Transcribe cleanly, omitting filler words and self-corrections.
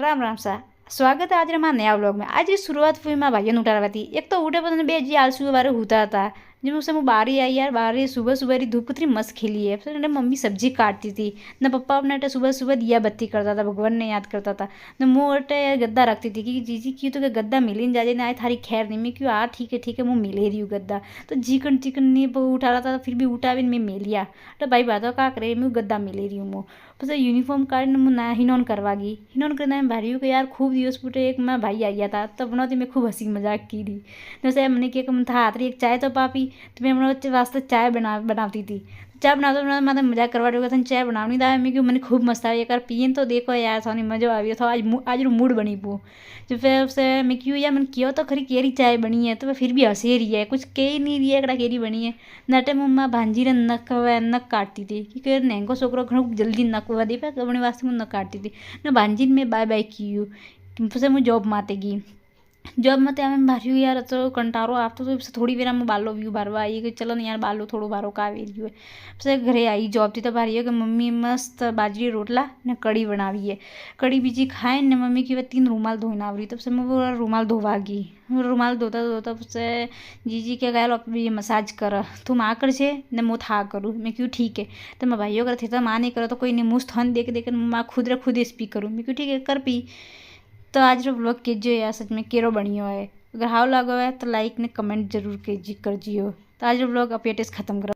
राम राम सा स्वागत है आज हमारा नया व्लॉग में। आज शुरुआत हुई मैं भाइयों उठा रही थी। एक तो उठे पता नहीं बे जी आलसू बारे होता था। जब उससे मैं बारी आई यार, बारी सुबह सुबह रही धूप कितनी मस्त खिली है। फिर मम्मी सब्जी काटती थी न पप्पा अपने अटे सुबह सुबह दिया बत्ती करता था, भगवान ने याद करता था न मुँह अटे गद्दा रखती थी कि जीजी क्यों तो गद्दा मिली नहीं जाए ना आए थारी खैर नहीं मैं क्यों आ ठीक है मुँह मिले रही हूँ गद्दा। तो चिकन चिकन नहीं उठा रहा था फिर भी उठा भी मैं मिलिया तो भाई बात का करे मैं गद्दा मिले रही हूँ मुँह बस यूनिफॉर्म काढीने मैं ना हिनोन करवा गई। हिनोन करना मैं भारी कि यार खूब दिवस पुटे एक मैं भाई आ गया था तब बनाती मैं खूब हंसी मजाक की थी। जैसे मैंने किया था हाथ एक चाय तो पापी तो मैं अपने वास्ते चाय बनाती थी। चाय बनाते मैं मजाक करवा रही था चाय बनावनी था मैं क्यों मैंने खूब मस्त आई यार पियन तो देखो यार सोनी मजा आ गया था आज मूड बनी पो। तो फिर उससे मैं क्यों यार मैंने किया तो खरी केरी चाय बनी है तो वह फिर भी हंसे रही है कुछ कह ही नहीं रही है एकड़ा केरी बनी है। नटे मम्मा भांजी ने नक काटती थी कि नहंगो छोकरो घणो जल्दी नक वधी पे अपने वास्ते मैं नक काटती थी न भांजी में बाय बाय की फिर मैं जॉब माते गई। जॉब में मैं भारी यार तो कंटारो आपतो तो थोड़ी देर में बालो व्यू भरवा आई कि चलो नहीं यार बालो थोड़ो बारो का व्यू है। फिर घरे आई जॉब थी तो भारी है कि मम्मी मस्त बाजरी रोटला ने कड़ी बनावी है। कड़ी बीजी खाए ने मम्मी की वह 3 रूमाल धोना आवरी तब से मैं वो रूमाल धोवा गई। रूमाल धोता धोता से जीजी क्या गया ये मसाज कर तुम आ कर छे ने मुँह था करूँ मैं क्यों ठीक है। तो मैं भाइयों कर थे तो माँ नहीं करो तो कोई नहीं मुँह थन देख माँ खुद स्पीक करूँ मैं क्यों ठीक है कर पी। तो आज रो ब्लॉग कीजिए यार सच में केरो बढ़िया है। अगर हाव लागो है तो लाइक ने कमेंट जरूर कीजिए कर जियो। तो आज रो ब्लॉग अपडेट खत्म करो।